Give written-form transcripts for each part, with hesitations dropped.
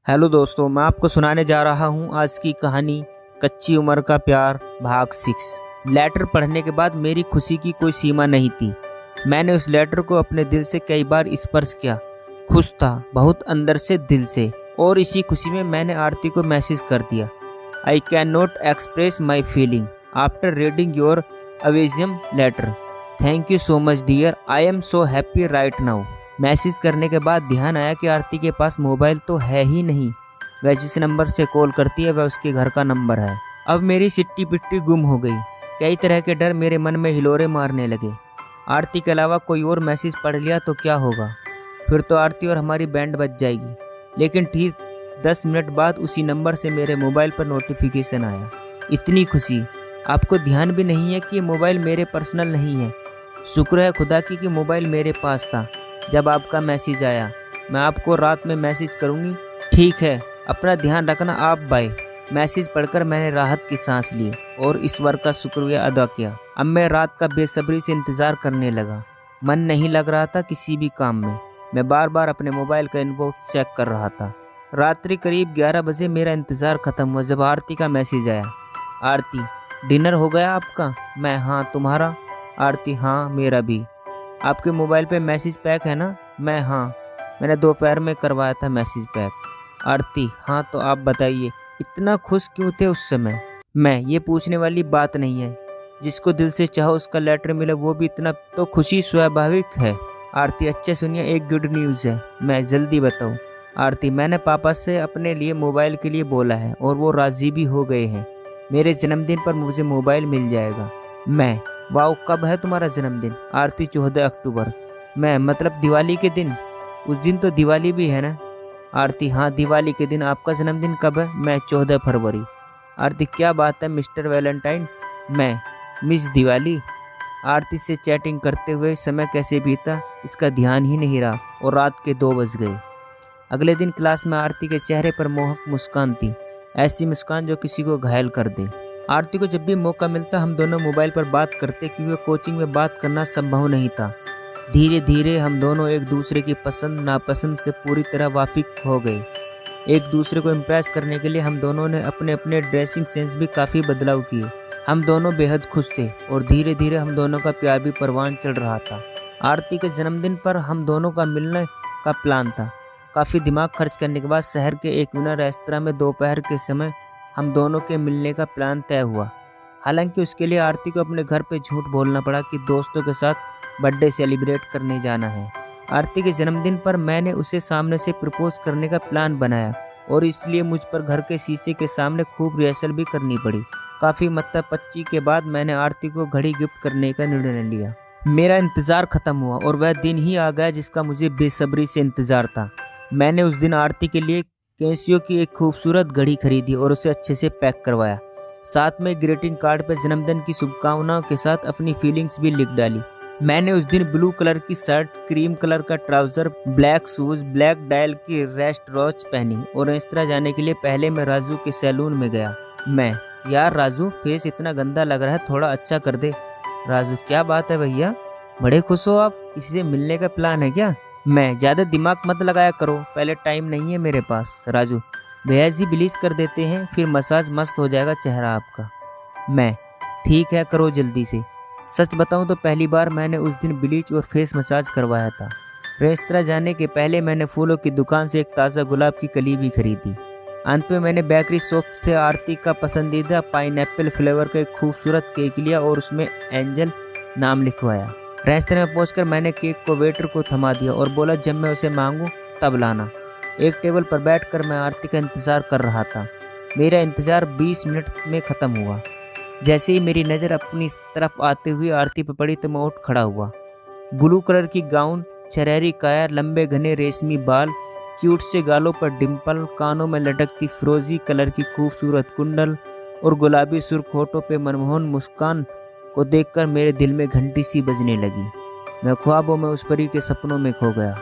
Hello दोस्तों, मैं आपको सुनाने जा रहा हूँ आज की कहानी कच्ची उम्र का प्यार भाग 6। लेटर पढ़ने के बाद मेरी खुशी की कोई सीमा नहीं थी। मैंने उस लेटर को अपने दिल से कई बार स्पर्श किया। खुश था, बहुत अंदर से, दिल से। और इसी खुशी में मैंने आरती को मैसेज कर दिया, I can not express my feeling after reading your awesome letter. Thank you so much dear, I am so happy right now. Message करने के बाद ध्यान आया कि आरती के पास मोबाइल तो है ही नहीं। वह जिस नंबर से कॉल करती है वह उसके घर का नंबर है। अब मेरी सिट्टी पिट्टी गुम हो गई। कई तरह के डर मेरे मन में हिलोरे मारने लगे। आरती के अलावा कोई और मैसेज पढ़ लिया तो क्या होगा? फिर तो आरती और हमारी बैंड बज जाएगी। लेकिन ठीक 10 मिनट बाद उसी नंबर से मेरे मोबाइल पर नोटिफिकेशन आया। इतनी खुशी, आपको ध्यान भी नहीं है कि ये मोबाइल मेरे पर्सनल नहीं है। शुक्र है खुदा की कि मोबाइल मेरे पास था जब आपका मैसेज आया। मैं आपको रात में मैसेज करूंगी, ठीक है? अपना ध्यान रखना आप, बाय। मैसेज पढ़कर मैंने राहत की सांस ली और ईश्वर का शुक्रिया अदा किया। अब मैं रात का बेसब्री से इंतज़ार करने लगा। मन नहीं लग रहा था किसी भी काम में। मैं बार बार अपने मोबाइल का इनबॉक्स चेक कर रहा था। रात्रि करीब 11 बजे मेरा इंतज़ार ख़त्म हुआ जब आरती का मैसेज आया। आरती, डिनर हो गया आपका? मैं, हाँ, तुम्हारा? आरती, हाँ, मेरा भी। आपके मोबाइल पे मैसेज पैक है ना? मैं, हाँ, मैंने दोपहर में करवाया था मैसेज पैक। आरती, हाँ, तो आप बताइए, इतना खुश क्यों थे उस समय? मैं, ये पूछने वाली बात नहीं है। जिसको दिल से चाहो उसका लेटर मिले, वो भी इतना तो खुशी स्वाभाविक है। आरती, अच्छे सुनिए, एक गुड न्यूज़ है। मैं, जल्दी बताओ। आरती, मैंने पापा से अपने लिए मोबाइल के लिए बोला है और वो राज़ी भी हो गए हैं। मेरे जन्मदिन पर मुझे मोबाइल मिल जाएगा। मैं, वाओ, कब है तुम्हारा जन्मदिन? आरती, 14 अक्टूबर। मैं, मतलब दिवाली के दिन? उस दिन तो दिवाली भी है ना? आरती, हाँ, दिवाली के दिन। आपका जन्मदिन कब है? मैं, 14 फरवरी। आरती, क्या बात है मिस्टर वैलेंटाइन? मैं, मिस दिवाली। आरती से चैटिंग करते हुए समय कैसे बीता इसका ध्यान ही नहीं रहा और रात के 2 बज गए। अगले दिन क्लास में आरती के चेहरे पर मोहक मुस्कान थी, ऐसी मुस्कान जो किसी को घायल कर दे। आरती को जब भी मौका मिलता हम दोनों मोबाइल पर बात करते, क्योंकि कोचिंग में बात करना संभव नहीं था। धीरे धीरे हम दोनों एक दूसरे की पसंद नापसंद से पूरी तरह वाकिफ हो गए। एक दूसरे को इम्प्रेस करने के लिए हम दोनों ने अपने अपने ड्रेसिंग सेंस भी काफ़ी बदलाव किए। हम दोनों बेहद खुश थे और धीरे धीरे हम दोनों का प्यार भी परवान चढ़ रहा था। आरती के जन्मदिन पर हम दोनों का मिलने का प्लान था। काफ़ी दिमाग खर्च करने के बाद शहर के एक विनर रेस्तरां में दोपहर के समय हम दोनों के मिलने का प्लान तय हुआ। हालांकि उसके लिए आरती को अपने घर पे झूठ बोलना पड़ा कि दोस्तों के साथ बर्थडे सेलिब्रेट करने जाना है। आरती के जन्मदिन पर मैंने उसे सामने से प्रपोज करने का प्लान बनाया और इसलिए मुझ पर घर के शीशे के सामने खूब रिहर्सल भी करनी पड़ी। काफ़ी पच्ची के बाद मैंने आरती को घड़ी गिफ्ट करने का निर्णय लिया। मेरा इंतज़ार ख़त्म हुआ और वह दिन ही आ गया जिसका मुझे बेसब्री से इंतज़ार था। मैंने उस दिन आरती के लिए कैसियो की एक खूबसूरत घड़ी खरीदी और उसे अच्छे से पैक करवाया। साथ में ग्रीटिंग कार्ड पर जन्मदिन की शुभकामनाओं के साथ अपनी फीलिंग्स भी लिख डाली। मैंने उस दिन ब्लू कलर की शर्ट, क्रीम कलर का trouser, black shoes, black dial की रेस्ट वॉच पहनी और रेस्तरां जाने के लिए पहले मैं राजू के सैलून में गया। मैं, यार राजू, फेस इतना गंदा लग रहा है, थोड़ा अच्छा कर दे। राजू, क्या बात है भैया, बड़े खुश हो आप? किसी से मिलने का प्लान है क्या? मैं, ज़्यादा दिमाग मत लगाया करो, पहले टाइम नहीं है मेरे पास। राजू, भैया जी ब्लीच कर देते हैं, फिर मसाज मस्त हो जाएगा चेहरा आपका। मैं, ठीक है, करो जल्दी से। सच बताऊं तो पहली बार मैंने उस दिन ब्लीच और फेस मसाज करवाया था। रेस्तरां जाने के पहले मैंने फूलों की दुकान से एक ताज़ा गुलाब की कली भी खरीदी। अंत में मैंने बेकरी शॉप से आरती का पसंदीदा पाइनएप्पल फ्लेवर का एक खूबसूरत केक लिया और उसमें एंजल नाम लिखवाया। रेस्तरां में पहुंचकर मैंने केक को वेटर को थमा दिया और बोला, जब मैं उसे मांगूं तब लाना। एक टेबल पर बैठकर मैं आरती का इंतज़ार कर रहा था। मेरा इंतज़ार 20 मिनट में ख़त्म हुआ। जैसे ही मेरी नज़र अपनी तरफ आते हुए आरती पर पड़ी तो मैं उठ खड़ा हुआ। ब्लू कलर की गाउन, शरहरी काया, लंबे घने रेशमी बाल, क्यूट से गालों पर डिम्पल, कानों में लटकती फिरोजी कलर की खूबसूरत कुंडल और गुलाबी सुर्ख होठों पे मनमोहन मुस्कान को देखकर मेरे दिल में घंटी सी बजने लगी। मैं ख्वाबों में उस परी के सपनों में खो गया।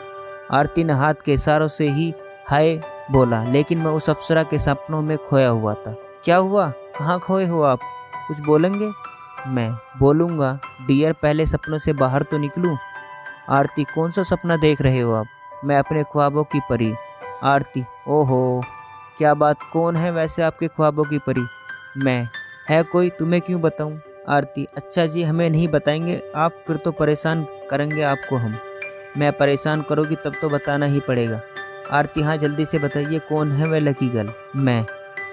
आरती ने हाथ के इशारों से ही हाय बोला, लेकिन मैं उस अप्सरा के सपनों में खोया हुआ था। क्या हुआ, कहाँ खोए हो आप? कुछ बोलेंगे? मैं, बोलूँगा डियर, पहले सपनों से बाहर तो निकलूं। आरती, कौन सा सपना देख रहे हो आप? मैं, अपने ख्वाबों की परी। आरती, ओहो, क्या बात, कौन है वैसे आपके ख्वाबों की परी? मैं, है कोई? तुम्हें क्यों बताऊं? आरती, अच्छा जी, हमें नहीं बताएंगे आप, फिर तो परेशान करेंगे आपको हम। मैं, परेशान करोगी तब तो बताना ही पड़ेगा। आरती, हाँ जल्दी से बताइए कौन है वह लकी गर्ल? मैं,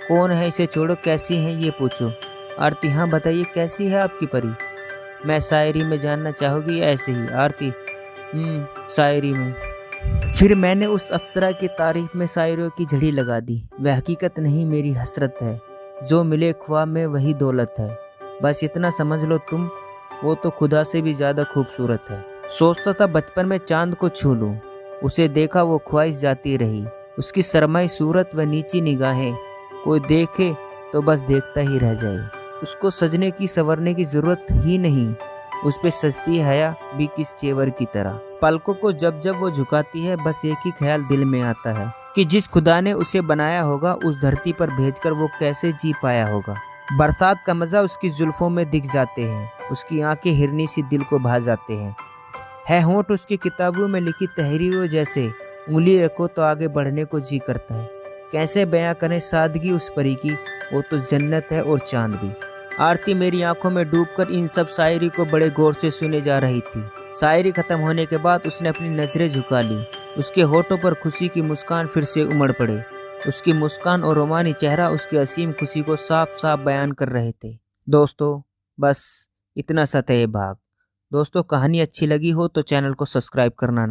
कौन है इसे छोड़ो, कैसी है ये पूछो। आरती, हाँ बताइए कैसी है आपकी परी? मैं, शायरी में जानना चाहोगी या ऐसे ही? आरती, शायरी में। फिर मैंने उस अप्सरा की तारीफ में शायरियों की झड़ी लगा दी। वह हकीकत नहीं मेरी हसरत है, जो मिले ख्वाब में वही दौलत है। बस इतना समझ लो तुम, वो तो खुदा से भी ज्यादा खूबसूरत है। सोचता था बचपन में चांद को छू लूं, उसे देखा वो ख्वाहिश जाती रही। उसकी शर्माई सूरत व नीची निगाहें, कोई देखे तो बस देखता ही रह जाए। उसको सजने की संवरने की जरूरत ही नहीं, उस पे सजती है हया भी किस चेवर की तरह। पलकों को जब जब वो झुकाती है, बस एक ही ख्याल दिल में आता है कि जिस खुदा ने उसे बनाया होगा, उस धरती पर भेजकर वो कैसे जी पाया होगा। बरसात का मजा उसकी जुल्फों में दिख जाते हैं, उसकी आंखें हिरनी सी दिल को भा जाते हैं। है होंठ उसकी किताबों में लिखी तहरीरों जैसे, उंगली रखो तो आगे बढ़ने को जी करता है। कैसे बयां करें सादगी उस परी की, वो तो जन्नत है और चांद भी। आरती मेरी आंखों में डूबकर इन सब शायरी को बड़े गौर से सुने जा रही थी। शायरी खत्म होने के बाद उसने अपनी नजरें झुका ली। उसके होठों पर खुशी की मुस्कान फिर से उमड़ पड़े। उसकी मुस्कान और रोमानी चेहरा उसकी असीम खुशी को साफ साफ बयान कर रहे थे। दोस्तों, बस इतना सा था ये भाग। दोस्तों, कहानी अच्छी लगी हो तो चैनल को सब्सक्राइब करना